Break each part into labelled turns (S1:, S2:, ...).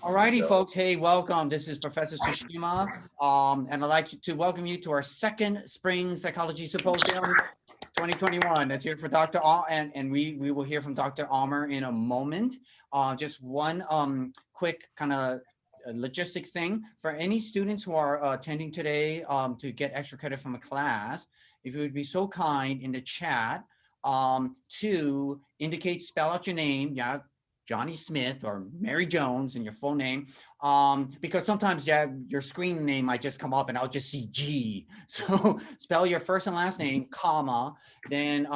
S1: Alrighty, folks. Hey, welcome. This is Professor Tsushima, and I'd like to welcome you to our second Spring Psychology Symposium 2021. That's here for Dr. And we will hear from Dr. Aumer in a moment. Just one quick kind of logistics thing for any students who are attending today to get extra credit from a class. If you would be so kind in the chat to indicate, spell out your name, yeah, Johnny Smith or Mary Jones and your full name, because sometimes your screen name might just come up and I'll just see G. So spell your first and last name, comma, then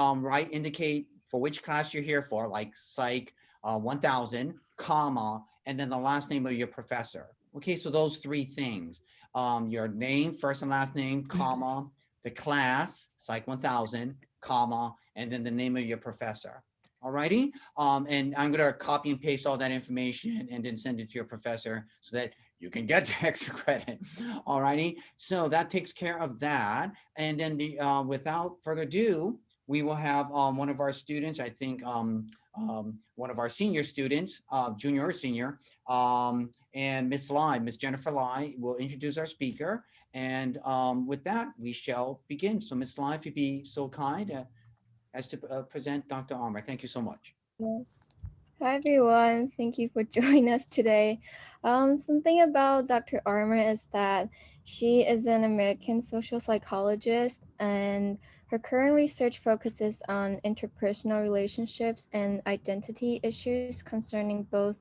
S1: indicate for which class you're here for, like Psych 1000, comma, and then the last name of your professor. Okay, so those three things, your name, first and last name, comma, the class, Psych 1000, comma, and then the name of your professor. Alrighty, and I'm gonna copy and paste all that information and then send it to your professor so that you can get the extra credit. Alrighty, so that takes care of that. And then without further ado, we will have one of our students, I think one of our senior students, junior or senior, and Miss Jennifer Lai will introduce our speaker. And with that, we shall begin. So Miss Lai, if you'd be so kind as to present Dr. Aumer. Thank you so much.
S2: Yes. Hi, everyone. Thank you for joining us today. Something about Dr. Aumer is that she is an American social psychologist, and her current research focuses on interpersonal relationships and identity issues concerning both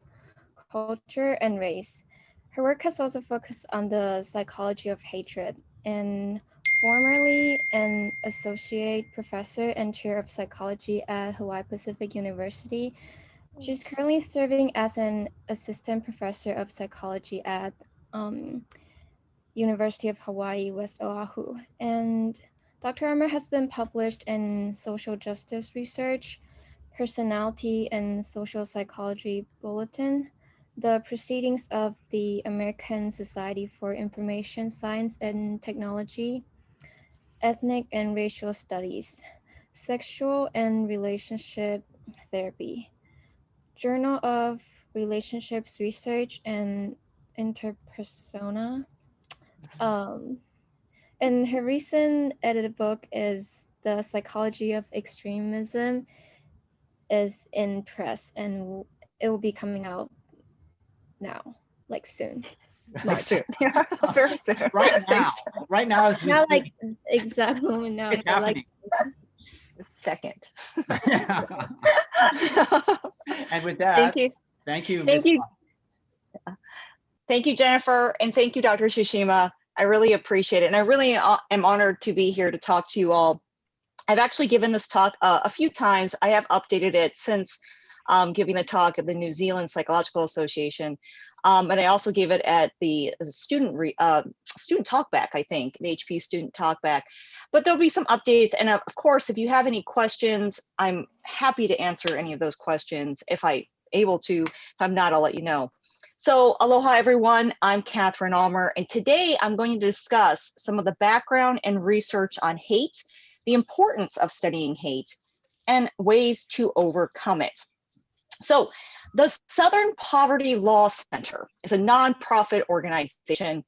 S2: culture and race. Her work has also focused on the psychology of hatred, and formerly an associate professor and chair of psychology at Hawaii Pacific University. She's currently serving as an assistant professor of psychology at University of Hawaii, West Oahu. And Dr. Aumer has been published in social justice research, personality and social psychology bulletin, the proceedings of the American Society for Information Science and Technology, ethnic and racial studies, sexual and relationship therapy, Journal of Relationships Research and Interpersona. Um, and her recent edited book is The Psychology of Extremism is in press, and it will be coming out now, like soon.
S3: Like soon. Yeah, very soon.
S1: Right now. Right now is
S2: not like exact moment now,
S1: it's
S2: but
S1: happening.
S2: like
S3: second.
S1: And with that,
S3: thank you.
S1: Thank you.
S3: Thank you. Thank you, Jennifer, and thank you, Dr. Tsushima. I really appreciate it, and I really am honored to be here to talk to you all. I've actually given this talk a few times. I have updated it since giving a talk at the New Zealand Psychological Association, and I also gave it at the student talkback, I think, the HPU student talkback. But there'll be some updates, and of course, if you have any questions, I'm happy to answer any of those questions if I'm able to. If I'm not, I'll let you know. So aloha, everyone. I'm Katherine Aumer, and today I'm going to discuss some of the background and research on hate, the importance of studying hate, and ways to overcome it. So the Southern Poverty Law Center is a nonprofit organization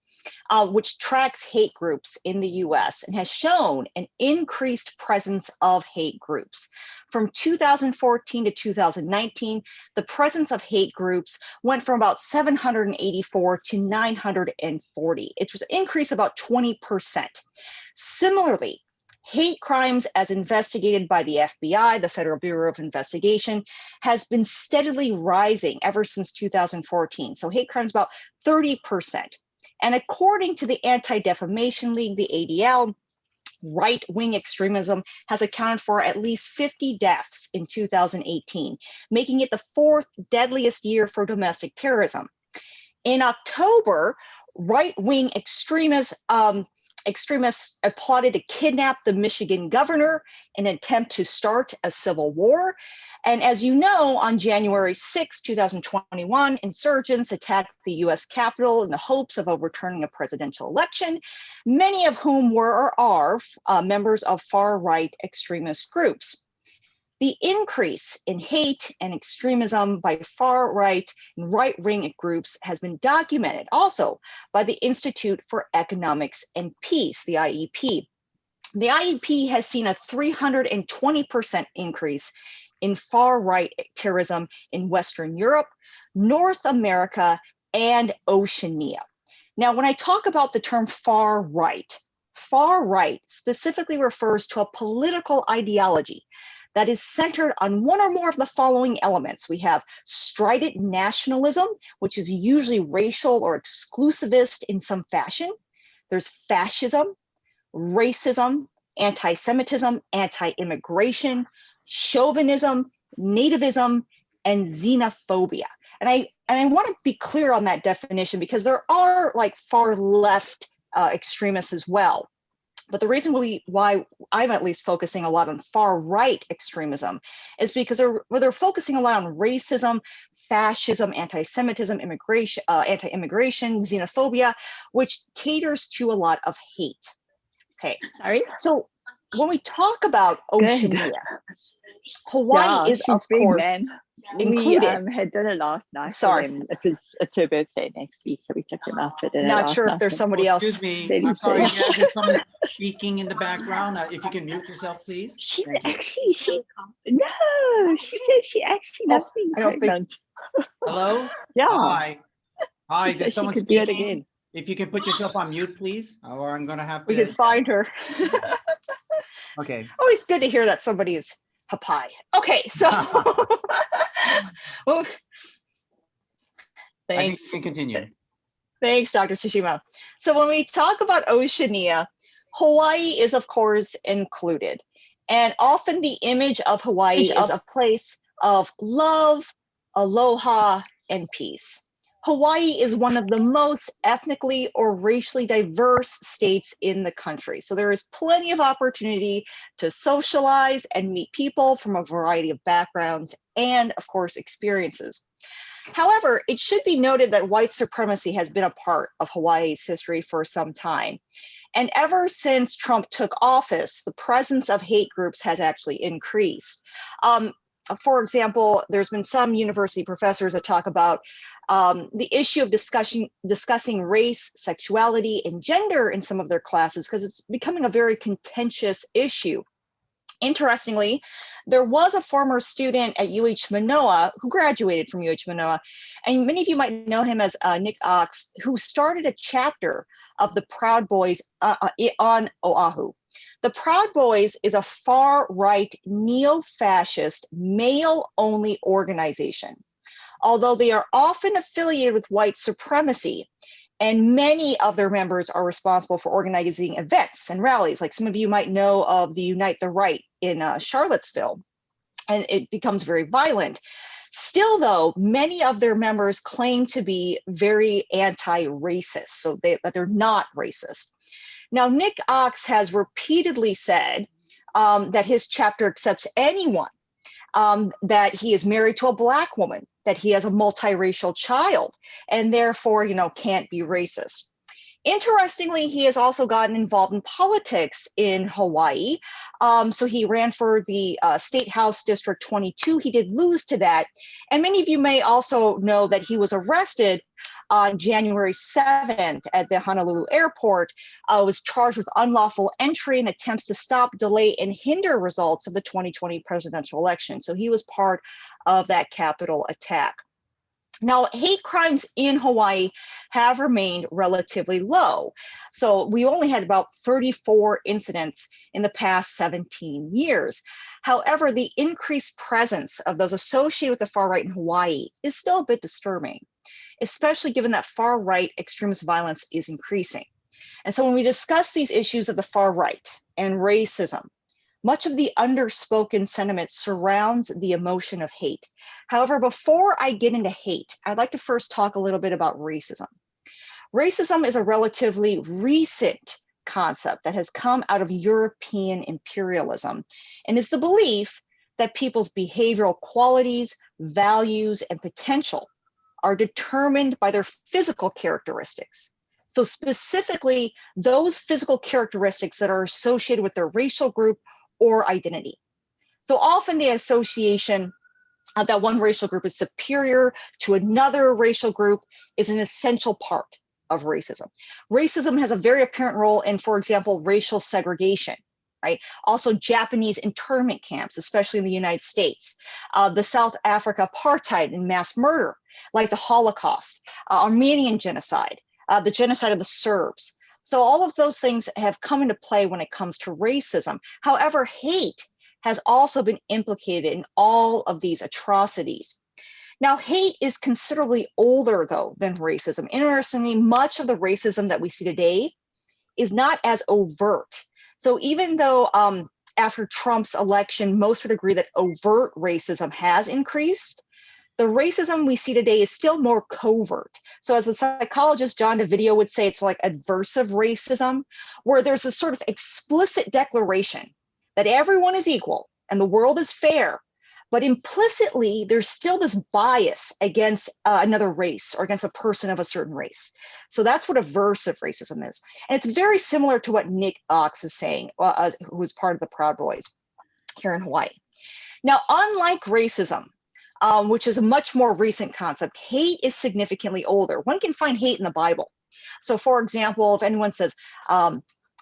S3: which tracks hate groups in the US and has shown an increased presence of hate groups. From 2014 to 2019, the presence of hate groups went from about 784 to 940. It was an increase of about 20%. Similarly, hate crimes as investigated by the FBI, the Federal Bureau of Investigation, has been steadily rising ever since 2014. So hate crimes about 30%. And according to the Anti-Defamation League, the ADL, right-wing extremism has accounted for at least 50 deaths in 2018, making it the fourth deadliest year for domestic terrorism. In October, right-wing extremists plotted to kidnap the Michigan governor in an attempt to start a civil war. And as you know, on January 6, 2021, insurgents attacked the US Capitol in the hopes of overturning a presidential election, many of whom were or are members of far-right extremist groups. The increase in hate and extremism by far-right and right-wing groups has been documented also by the Institute for Economics and Peace, the IEP. The IEP has seen a 320% increase in far-right terrorism in Western Europe, North America, and Oceania. Now, when I talk about the term far right specifically refers to a political ideology that is centered on one or more of the following elements. We have strident nationalism, which is usually racial or exclusivist in some fashion. There's fascism, racism, anti-Semitism, anti-immigration, chauvinism, nativism, and xenophobia. And I want to be clear on that definition because there are like far left extremists as well. But the reason why I'm at least focusing a lot on far right extremism is because they're focusing a lot on racism, fascism, anti-Semitism, anti-immigration, xenophobia, which caters to a lot of hate. Okay,
S4: Sorry?
S3: so when we talk about Oceania, Hawaii is of course included.
S4: We had dinner last night.
S3: Sorry.
S4: For them. It's her birthday next week, so we took them out for dinner.
S3: Not
S4: last
S3: sure if
S4: night.
S3: there's somebody else.
S1: Excuse me,
S4: Very
S1: I'm sorry,
S4: sorry.
S1: yeah, there's someone speaking in the background. If you can mute yourself, please.
S4: She's
S1: Thank you.
S4: actually, she says she actually loves being
S3: I don't think-
S4: pregnant.
S1: Hello?
S4: Yeah.
S1: Hi. Hi,
S4: She
S1: there's
S4: said she
S1: someone
S4: could do it
S1: speaking.
S4: again.
S1: If you can put yourself on mute, please, or I'm gonna have
S3: We can
S1: to,
S3: find her.
S1: okay.
S3: Always good to hear that somebody is Hapai. Okay, so well,
S1: I think
S3: thanks.
S1: you can continue.
S3: Thanks, Dr. Tsushima. So when we talk about Oceania, Hawaii is of course included. And often the image of Hawaii is a place of love, aloha, and peace. Hawaii is one of the most ethnically or racially diverse states in the country. So there is plenty of opportunity to socialize and meet people from a variety of backgrounds and, of course, experiences. However, it should be noted that white supremacy has been a part of Hawaii's history for some time. And ever since Trump took office, the presence of hate groups has actually increased. For example, there's been some university professors that talk about the issue of discussing race, sexuality, and gender in some of their classes because it's becoming a very contentious issue. Interestingly, there was a former student at UH Manoa who graduated from UH Manoa, and many of you might know him as Nick Ox, who started a chapter of the Proud Boys on Oahu. The Proud Boys is a far-right, neo-fascist, male-only organization. Although they are often affiliated with white supremacy, and many of their members are responsible for organizing events and rallies, like some of you might know of the Unite the Right in Charlottesville, and it becomes very violent. Still, though, many of their members claim to be very anti-racist, so that they're not racist. Now, Nick Ox has repeatedly said that his chapter accepts anyone, that he is married to a Black woman, that he has a multiracial child, and therefore, can't be racist. Interestingly, he has also gotten involved in politics in Hawaii. So he ran for the State House District 22. He did lose to that. And many of you may also know that he was arrested on January 7th at the Honolulu airport, was charged with unlawful entry and attempts to stop, delay, and hinder results of the 2020 presidential election. So he was part of that Capitol attack. Now, hate crimes in Hawaii have remained relatively low. So we only had about 34 incidents in the past 17 years. However, the increased presence of those associated with the far right in Hawaii is still a bit disturbing, especially given that far right extremist violence is increasing. And so when we discuss these issues of the far right and racism, much of the underspoken sentiment surrounds the emotion of hate. However, before I get into hate, I'd like to first talk a little bit about racism. Racism is a relatively recent concept that has come out of European imperialism and is the belief that people's behavioral qualities, values, and potential are determined by their physical characteristics. So specifically, those physical characteristics that are associated with their racial group or identity. So often the association that one racial group is superior to another racial group is an essential part of racism. Racism has a very apparent role in, for example, racial segregation, right? Also Japanese internment camps, especially in the United States, the South Africa apartheid and mass murder, like the Holocaust, Armenian genocide, the genocide of the Serbs. So all of those things have come into play when it comes to racism. However, hate has also been implicated in all of these atrocities. Now, hate is considerably older, though, than racism. Interestingly, much of the racism that we see today is not as overt. So even though after Trump's election, most would agree that overt racism has increased, the racism we see today is still more covert. So as the psychologist John DeVideo would say, it's like aversive racism, where there's a sort of explicit declaration that everyone is equal and the world is fair, but implicitly there's still this bias against another race or against a person of a certain race. So that's what aversive racism is. And it's very similar to what Nick Ox is saying, who was part of the Proud Boys here in Hawaii. Now, unlike racism, which is a much more recent concept, hate is significantly older. One can find hate in the Bible. So for example, if anyone says,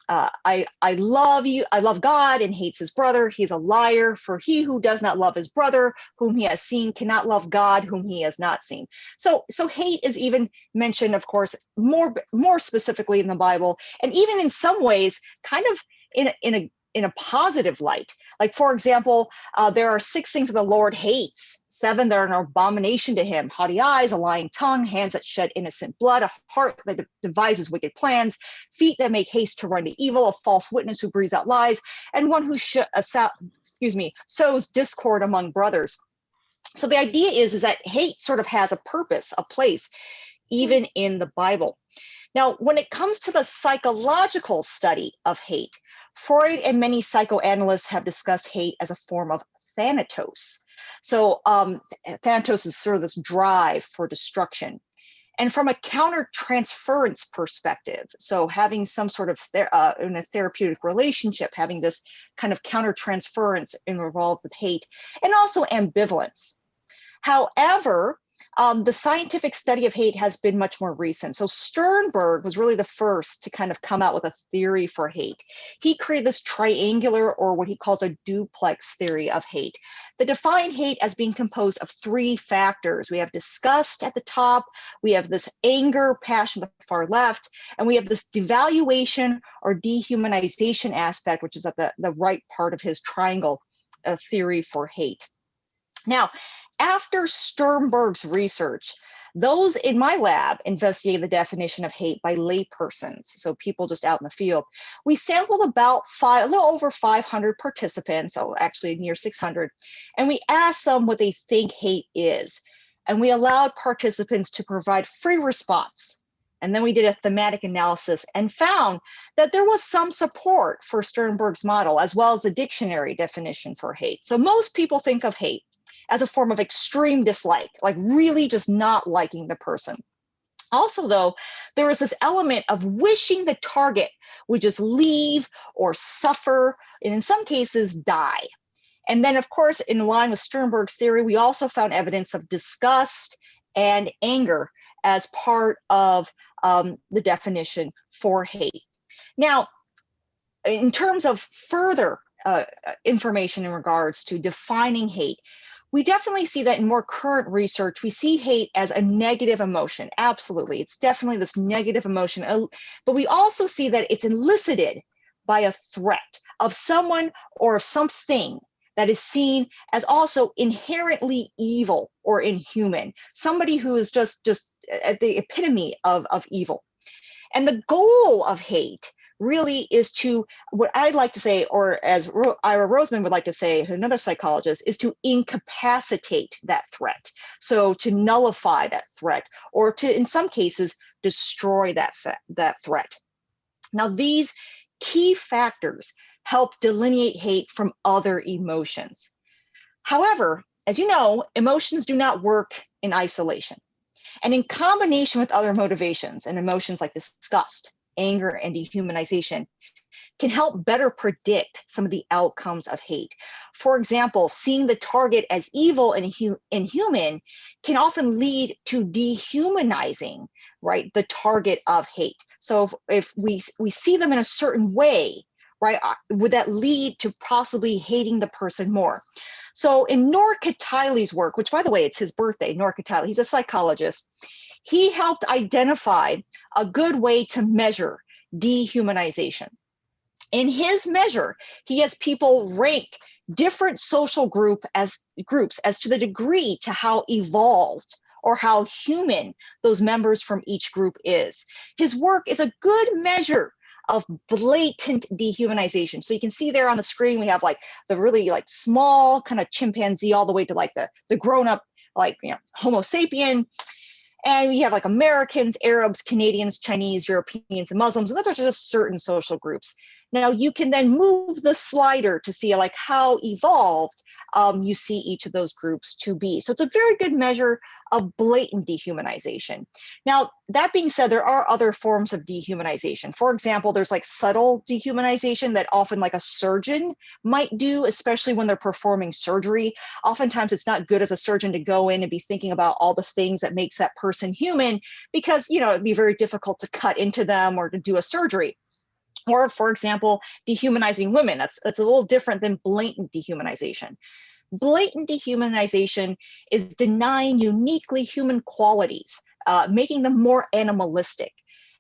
S3: I love you, I love God, and hates his brother, he's a liar. For he who does not love his brother whom he has seen cannot love God whom he has not seen. So hate is even mentioned, of course, more specifically in the Bible, and even in some ways kind of in a positive light. Like, for example, there are 6 things that the Lord hates, 7 that are an abomination to him: haughty eyes, a lying tongue, hands that shed innocent blood, a heart that devises wicked plans, feet that make haste to run to evil, a false witness who breathes out lies, and one who sows discord among brothers. So the idea is that hate sort of has a purpose, a place, even in the Bible. Now, when it comes to the psychological study of hate, Freud and many psychoanalysts have discussed hate as a form of thanatos. So thanatos is sort of this drive for destruction. And from a countertransference perspective, so having some sort of in a therapeutic relationship, having this kind of countertransference involved with hate, and also ambivalence. However, the scientific study of hate has been much more recent. So Sternberg was really the first to kind of come out with a theory for hate. He created this triangular, or what he calls a duplex theory of hate, that defined hate as being composed of 3 factors. We have disgust at the top, we have this anger, passion at the far left, and we have this devaluation or dehumanization aspect, which is at the right part of his triangle theory for hate. Now, after Sternberg's research, those in my lab investigated the definition of hate by laypersons, so people just out in the field. We sampled about a little over 500 participants, so actually near 600, and we asked them what they think hate is. And we allowed participants to provide free response. And then we did a thematic analysis and found that there was some support for Sternberg's model, as well as the dictionary definition for hate. So most people think of hate as a form of extreme dislike, like really just not liking the person. Also, though, there is this element of wishing the target would just leave or suffer, and in some cases die. And then, of course, in line with Sternberg's theory, we also found evidence of disgust and anger as part of the definition for hate. Now, in terms of further information in regards to defining hate, we definitely see that in more current research, we see hate as a negative emotion. Absolutely, it's definitely this negative emotion. But we also see that it's elicited by a threat of someone or something that is seen as also inherently evil or inhuman, somebody who is just at the epitome of evil. And the goal of hate really is to, what I'd like to say, or as Ira Roseman would like to say, another psychologist, is to incapacitate that threat. So to nullify that threat, or to, in some cases, destroy that threat. Now, these key factors help delineate hate from other emotions. However, as you know, emotions do not work in isolation. And in combination with other motivations and emotions like disgust, anger, and dehumanization, can help better predict some of the outcomes of hate. For example, seeing the target as evil and inhuman can often lead to dehumanizing, right, the target of hate. So if we see them in a certain way, right, would that lead to possibly hating the person more? So in Noor Khatili's work, which by the way, it's his birthday, Noor Khatili, he's a psychologist, he helped identify a good way to measure dehumanization. In his measure, he has people rank different social groups as to the degree to how evolved or how human those members from each group is. His work is a good measure of blatant dehumanization. So you can see there on the screen, we have like the really like small kind of chimpanzee all the way to like the grown-up, like, you know, Homo sapien. And we have like Americans, Arabs, Canadians, Chinese, Europeans, and Muslims. And those are just certain social groups. Now you can then move the slider to see like how evolved you see each of those groups to be. So it's a very good measure of blatant dehumanization. Now, that being said, there are other forms of dehumanization. For example, there's like subtle dehumanization that often like a surgeon might do, especially when they're performing surgery. Oftentimes it's not good as a surgeon to go in and be thinking about all the things that makes that person human, because, you know, it'd be very difficult to cut into them or to do a surgery. Or, for example, dehumanizing women. That's a little different than blatant dehumanization. Blatant dehumanization is denying uniquely human qualities, making them more animalistic,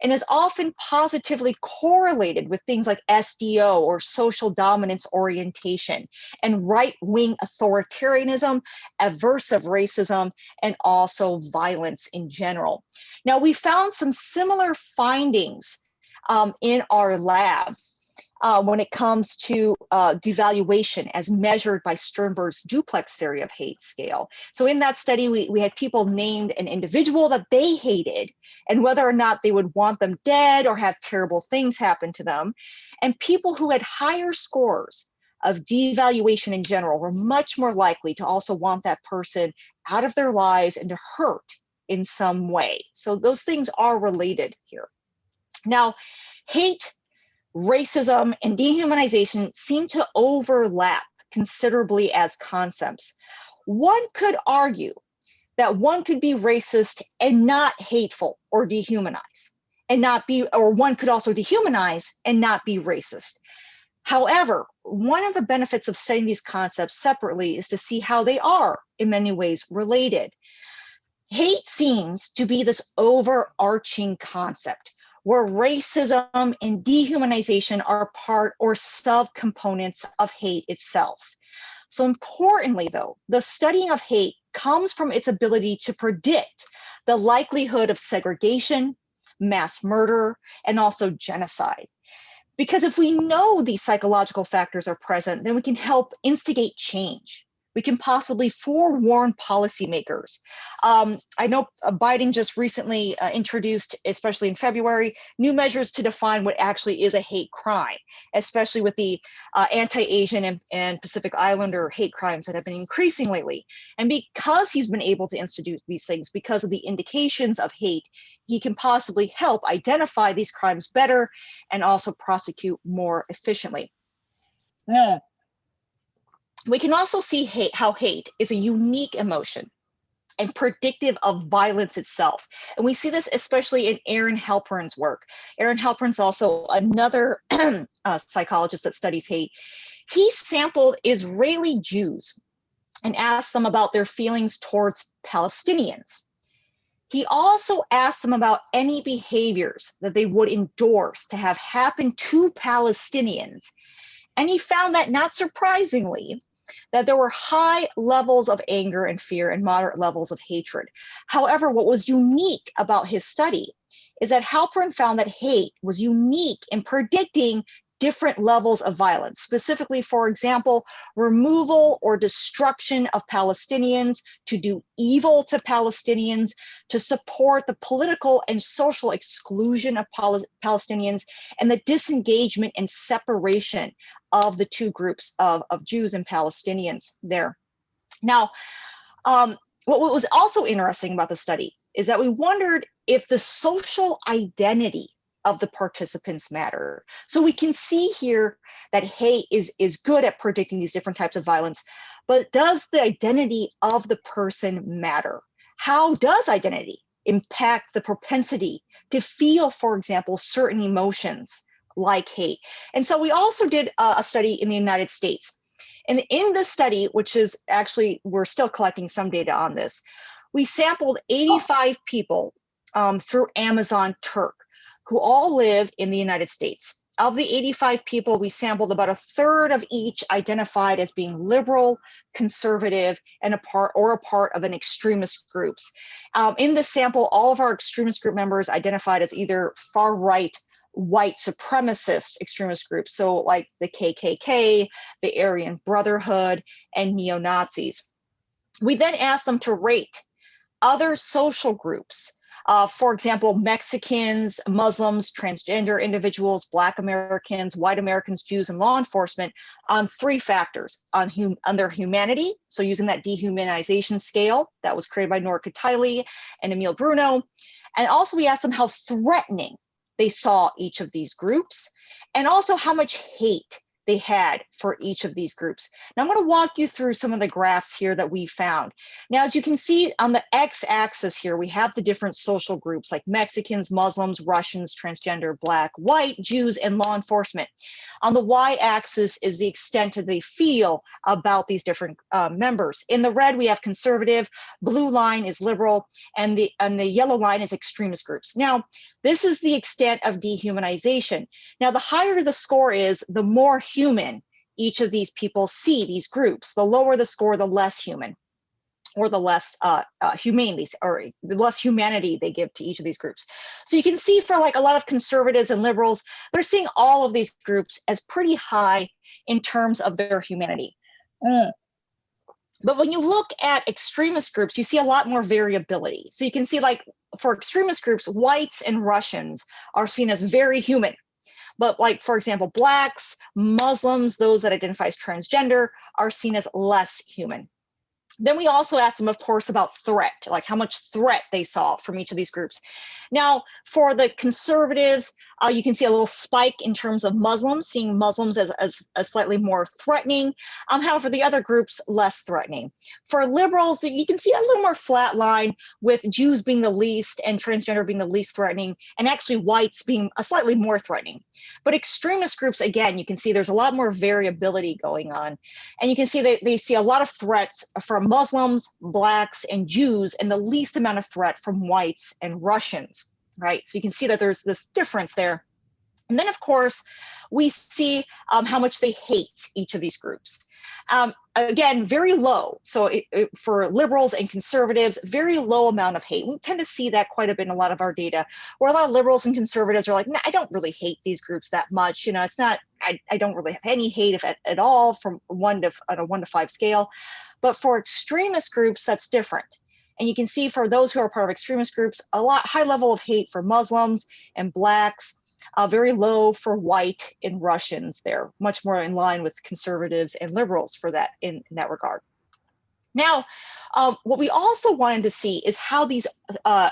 S3: and is often positively correlated with things like SDO or social dominance orientation and right-wing authoritarianism, aversive racism, and also violence in general. Now, we found some similar findings in our lab when it comes to devaluation as measured by Sternberg's duplex theory of hate scale. So in that study, we had people named an individual that they hated and whether or not they would want them dead or have terrible things happen to them. And people who had higher scores of devaluation in general were much more likely to also want that person out of their lives and to hurt in some way. So those things are related here. Now, hate, racism, and dehumanization seem to overlap considerably as concepts. One could argue that one could be racist and not hateful or dehumanize, and not be, or one could also dehumanize and not be racist. However, one of the benefits of studying these concepts separately is to see how they are in many ways related. Hate seems to be this overarching concept where racism and dehumanization are part or subcomponents of hate itself. So importantly though, the studying of hate comes from its ability to predict the likelihood of segregation, mass murder, and also genocide. Because if we know these psychological factors are present, then we can help instigate change. We can possibly forewarn policymakers. I know Biden just recently introduced, especially in February, new measures to define what actually is a hate crime, especially with the anti-Asian and Pacific Islander hate crimes that have been increasing lately. And because he's been able to institute these things, because of the indications of hate, he can possibly help identify these crimes better and also prosecute more efficiently. Yeah. We can also see how hate is a unique emotion and predictive of violence itself. And we see this especially in Aaron Halpern's work. Aaron Halpern's also another psychologist that studies hate. He sampled Israeli Jews and asked them about their feelings towards Palestinians. He also asked them about any behaviors that they would endorse to have happen to Palestinians. And he found that, not surprisingly, that there were high levels of anger and fear and moderate levels of hatred. However, what was unique about his study is that Halpern found that hate was unique in predicting different levels of violence, specifically, for example, removal or destruction of Palestinians, to do evil to Palestinians, to support the political and social exclusion of Palestinians, and the disengagement and separation of the two groups of Jews and Palestinians there. Now, what was also interesting about the study is that we wondered if the social identity of the participants matter. So we can see here that hate is good at predicting these different types of violence, but does the identity of the person matter? How does identity impact the propensity to feel, for example, certain emotions like hate? And so we also did a study in the United States. And in this study, which is actually, we're still collecting some data on this, we sampled 85 people through Amazon Turk who all live in the United States. Of the 85 people, we sampled about a third of each identified as being liberal, conservative, and a part of an extremist groups. In the sample, all of our extremist group members identified as either far right, white supremacist extremist groups, so like the KKK, the Aryan Brotherhood, and neo-Nazis. We then asked them to rate other social groups, for example, Mexicans, Muslims, transgender individuals, Black Americans, white Americans, Jews, and law enforcement on 3 factors: on their humanity, so using that dehumanization scale that was created by Nora Katiley and Emil Bruno, and also we asked them how threatening they saw each of these groups, and also how much hate they had for each of these groups. Now I'm going to walk you through some of the graphs here that we found. Now, as you can see on the x-axis here, we have the different social groups like Mexicans, Muslims, Russians, transgender, Black, white, Jews, and law enforcement. On the y-axis is the extent that they feel about these different members. In the red, we have conservative, blue line is liberal, and the yellow line is extremist groups. Now, this is the extent of dehumanization. Now, the higher the score is, the more human each of these people see these groups. The lower the score, the less human, or the less humane, or the less humanity they give to each of these groups. So you can see for like a lot of conservatives and liberals, they're seeing all of these groups as pretty high in terms of their humanity. But when you look at extremist groups, you see a lot more variability. So you can see, like, for extremist groups, whites and Russians are seen as very human. But like, for example, Blacks, Muslims, those that identify as transgender are seen as less human. Then we also asked them, of course, about threat, like how much threat they saw from each of these groups. Now, for the conservatives, you can see a little spike in terms of Muslims, seeing Muslims as slightly more threatening. However, the other groups, less threatening. For liberals, you can see a little more flat line, with Jews being the least and transgender being the least threatening, and actually whites being slightly more threatening. But extremist groups, again, you can see there's a lot more variability going on. And you can see that they see a lot of threats from Muslims, Blacks, and Jews, and the least amount of threat from whites and Russians, right? So you can see that there's this difference there. And then, of course, we see how much they hate each of these groups. Again, very low. So for liberals and conservatives, very low amount of hate. We tend to see that quite a bit in a lot of our data, where a lot of liberals and conservatives are like, nah, I don't really hate these groups that much. You know, it's not, I don't really have any hate if at all, from on a 1 to 5 scale. But for extremist groups, that's different. And you can see for those who are part of extremist groups, high level of hate for Muslims and Blacks, very low for white and Russians. They're much more in line with conservatives and liberals for that in that regard. Now, what we also wanted to see is how these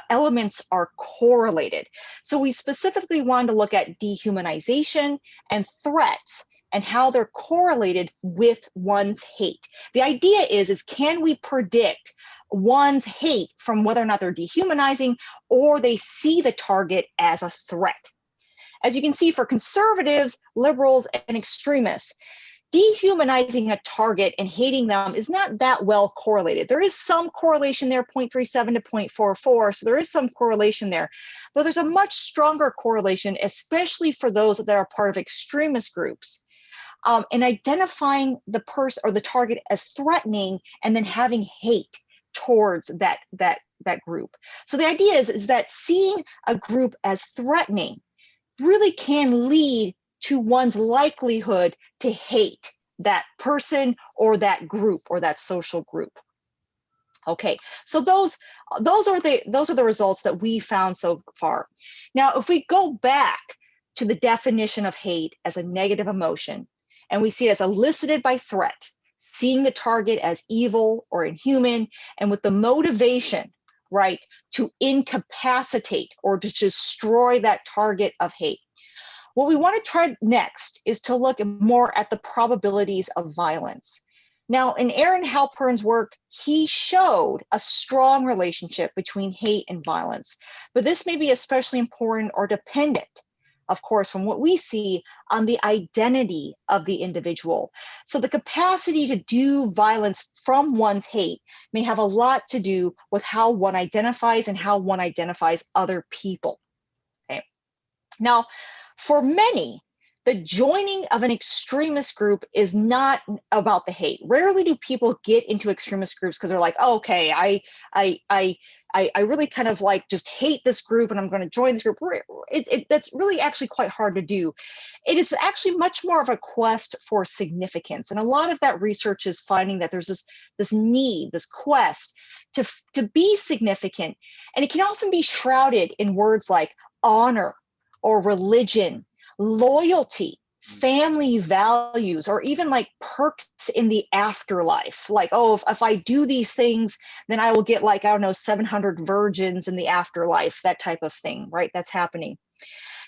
S3: elements are correlated. So we specifically wanted to look at dehumanization and threats, and how they're correlated with one's hate. The idea is can we predict one's hate from whether or not they're dehumanizing or they see the target as a threat? As you can see, for conservatives, liberals, and extremists, dehumanizing a target and hating them is not that well correlated. There is some correlation there, 0.37 to 0.44, so there is some correlation there. But there's a much stronger correlation, especially for those that are part of extremist groups, in identifying the person or the target as threatening and then having hate towards that group. So the idea is that seeing a group as threatening really can lead to one's likelihood to hate that person or that group or that social group. Okay, so those are the results that we found so far. Now, if we go back to the definition of hate as a negative emotion, and we see it as elicited by threat, seeing the target as evil or inhuman, and with the motivation right, to incapacitate or to destroy that target of hate. What we want to try next is to look more at the probabilities of violence. Now, in Aaron Halpern's work, he showed a strong relationship between hate and violence, but this may be especially important or dependent, of course, from what we see on the identity of the individual. So the capacity to do violence from one's hate may have a lot to do with how one identifies and how one identifies other people. Okay. Now, for many, the joining of an extremist group is not about the hate. Rarely do people get into extremist groups because they're like, oh, okay, I really kind of like just hate this group and I'm going to join this group. That's really actually quite hard to do. It is actually much more of a quest for significance. And a lot of that research is finding that there's this need, this quest to be significant. And it can often be shrouded in words like honor or religion, loyalty, family values, or even like perks in the afterlife. Like, oh, if I do these things, then I will get like, I don't know, 700 virgins in the afterlife, that type of thing, right? That's happening.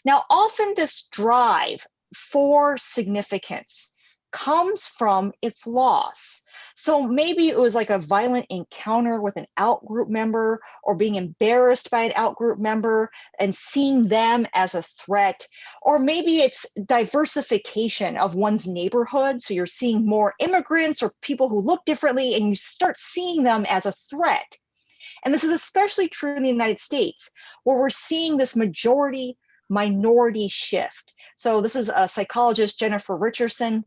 S3: Now, often this drive for significance comes from its loss. So maybe it was like a violent encounter with an outgroup member or being embarrassed by an outgroup member and seeing them as a threat. Or maybe it's diversification of one's neighborhood. So you're seeing more immigrants or people who look differently and you start seeing them as a threat. And this is especially true in the United States, where we're seeing this majority minority shift. So this is a psychologist, Jennifer Richardson.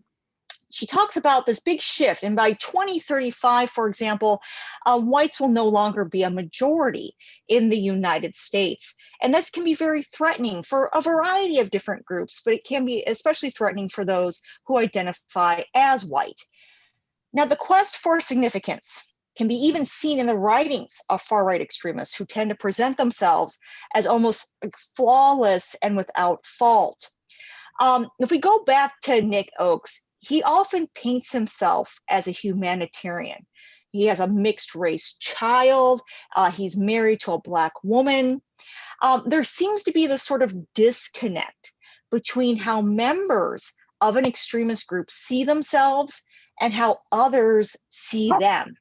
S3: She talks about this big shift, and by 2035, for example, whites will no longer be a majority in the United States. And this can be very threatening for a variety of different groups, but it can be especially threatening for those who identify as white. Now, the quest for significance can be even seen in the writings of far-right extremists who tend to present themselves as almost flawless and without fault. If we go back to Nick Oakes, he often paints himself as a humanitarian. He has a mixed race child. He's married to a Black woman. There seems to be this sort of disconnect between how members of an extremist group see themselves and how others see them.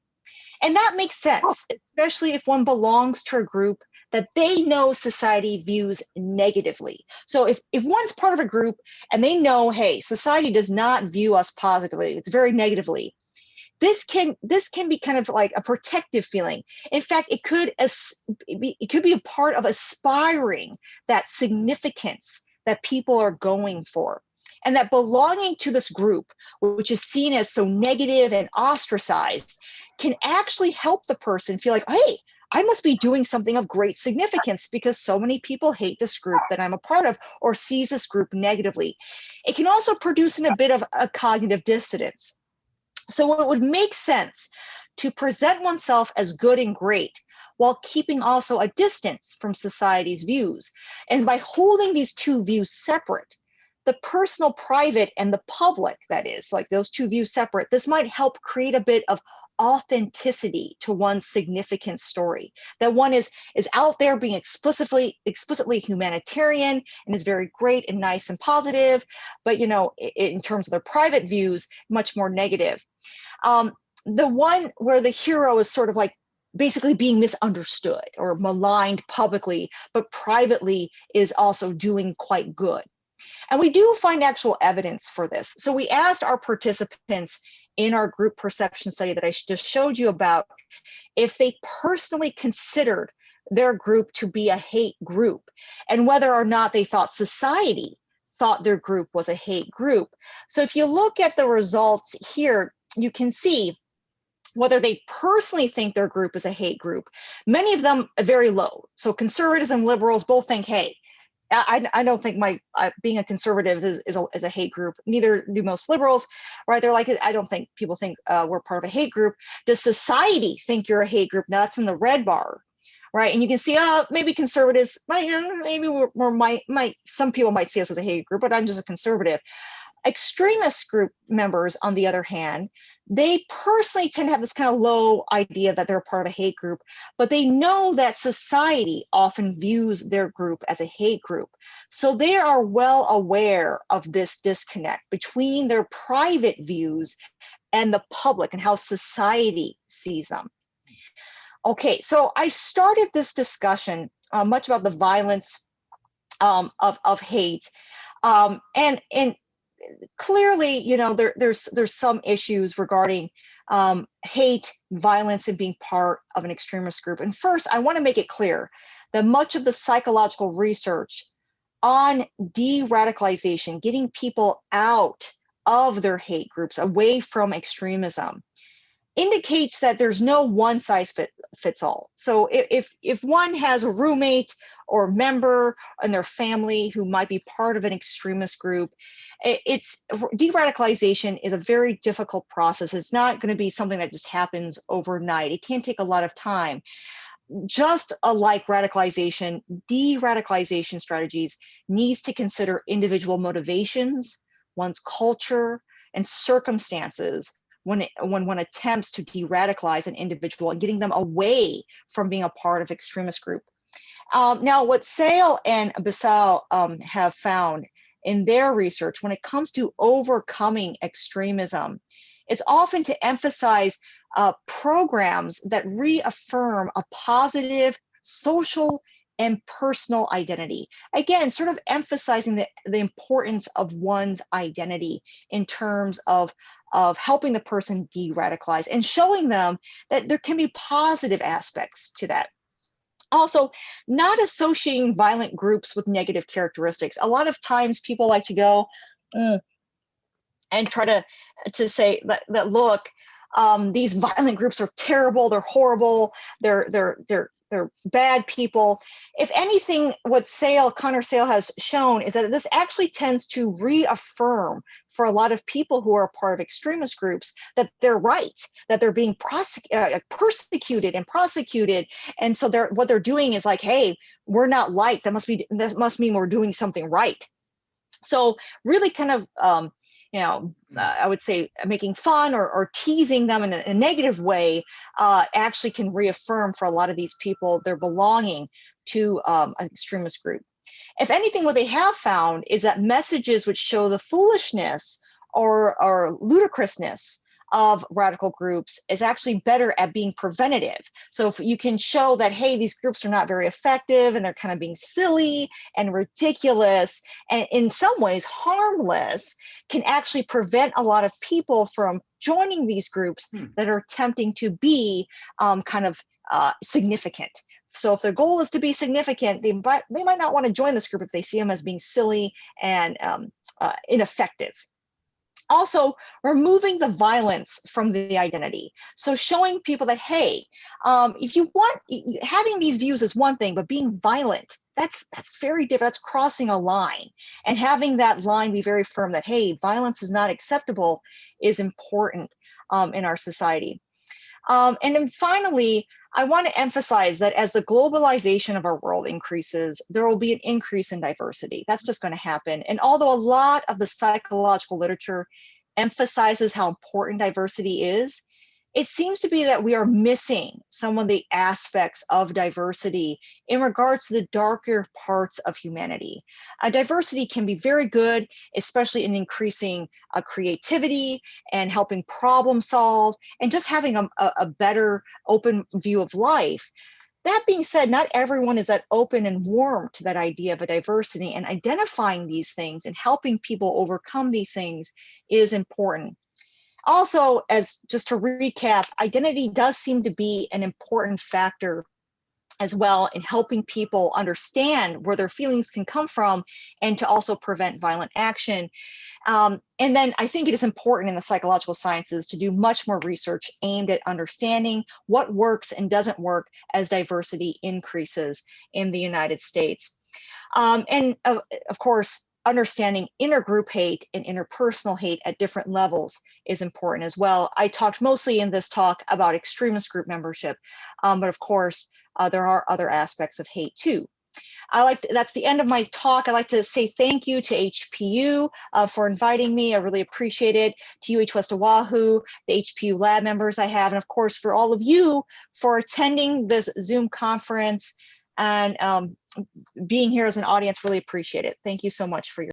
S3: And that makes sense, especially if one belongs to a group that they know society views negatively. So if one's part of a group and they know, hey, society does not view us positively, it's very negatively, this can be kind of like a protective feeling. In fact, it could be a part of aspiring that significance that people are going for. And that belonging to this group, which is seen as so negative and ostracized, can actually help the person feel like, hey, I must be doing something of great significance because so many people hate this group that I'm a part of or sees this group negatively. It can also produce a bit of a cognitive dissonance. So it would make sense to present oneself as good and great while keeping also a distance from society's views. And by holding these two views separate, the personal private and the public, that is, like those two views separate, this might help create a bit of authenticity to one's significant story, that one is out there being explicitly humanitarian and is very great and nice and positive, but in terms of their private views, much more negative. The one where the hero is sort of like basically being misunderstood or maligned publicly, but privately is also doing quite good. And we do find actual evidence for this. So we asked our participants in our group perception study that I just showed you about if they personally considered their group to be a hate group and whether or not they thought society thought their group was a hate group. So if you look at the results here, you can see whether they personally think their group is a hate group. Many of them are very low. So conservatives and liberals both think, hey, I don't think being a conservative is a hate group. Neither do most liberals, right? They're like, I don't think people think we're part of a hate group. Does society think you're a hate group? Now that's in the red bar, right? And you can see, maybe conservatives, maybe some people might see us as a hate group, but I'm just a conservative. Extremist group members, on the other hand, they personally tend to have this kind of low idea that they're part of a hate group, but they know that society often views their group as a hate group. So they are well aware of this disconnect between their private views and the public and how society sees them. Okay, so I started this discussion much about the violence of hate, and clearly, you know, there's some issues regarding hate, violence, and being part of an extremist group. And first, I want to make it clear that much of the psychological research on de-radicalization, getting people out of their hate groups, away from extremism, indicates that there's no one size fits all. So if one has a roommate or member in their family who might be part of an extremist group, it's de-radicalization is a very difficult process. It's not going to be something that just happens overnight. It can take a lot of time. Just like radicalization, de-radicalization strategies needs to consider individual motivations, one's culture, and circumstances when one attempts to de-radicalize an individual and getting them away from being a part of extremist group. Now, what Sale and Bissau have found in their research when it comes to overcoming extremism, it's often to emphasize programs that reaffirm a positive social and personal identity. Again, sort of emphasizing the importance of one's identity in terms of helping the person de-radicalize and showing them that there can be positive aspects to that. Also, not associating violent groups with negative characteristics. A lot of times people like to go and try to say that look, these violent groups are terrible, they're horrible, they're bad people. If anything, what Connor Sale has shown is that this actually tends to reaffirm for a lot of people who are part of extremist groups that they're right, that they're being persecuted and prosecuted. And so what they're doing is like, hey, we're not liked. That must mean we're doing something right. So really kind of, I would say making fun or teasing them in a negative way actually can reaffirm for a lot of these people their belonging to an extremist group. If anything, what they have found is that messages which show the foolishness or ludicrousness of radical groups is actually better at being preventative. So if you can show that, hey, these groups are not very effective and they're kind of being silly and ridiculous and in some ways harmless, can actually prevent a lot of people from joining these groups that are attempting to be significant. So if their goal is to be significant, they might not want to join this group if they see them as being silly and ineffective. Also, removing the violence from the identity. So showing people that, hey, if you want, having these views is one thing, but being violent, that's very different. That's crossing a line. And having that line be very firm that, hey, violence is not acceptable is important in our society. And then finally, I want to emphasize that as the globalization of our world increases, there will be an increase in diversity. That's just going to happen. And although a lot of the psychological literature emphasizes how important diversity is, it seems to be that we are missing some of the aspects of diversity in regards to the darker parts of humanity. Diversity can be very good, especially in increasing creativity and helping problem solve and just having a better open view of life. That being said, not everyone is that open and warm to that idea of a diversity, and identifying these things and helping people overcome these things is important. Also, as just to recap, identity does seem to be an important factor as well in helping people understand where their feelings can come from and to also prevent violent action. And then I think it is important in the psychological sciences to do much more research aimed at understanding what works and doesn't work as diversity increases in the United States. And of course, understanding intergroup hate and interpersonal hate at different levels is important as well. I talked mostly in this talk about extremist group membership, but of course, there are other aspects of hate too. That's the end of my talk. I'd like to say thank you to HPU for inviting me. I really appreciate it. To UH West Oahu, the HPU lab members I have, and of course for all of you for attending this Zoom conference and being here as an audience. Really appreciate it. Thank you so much for your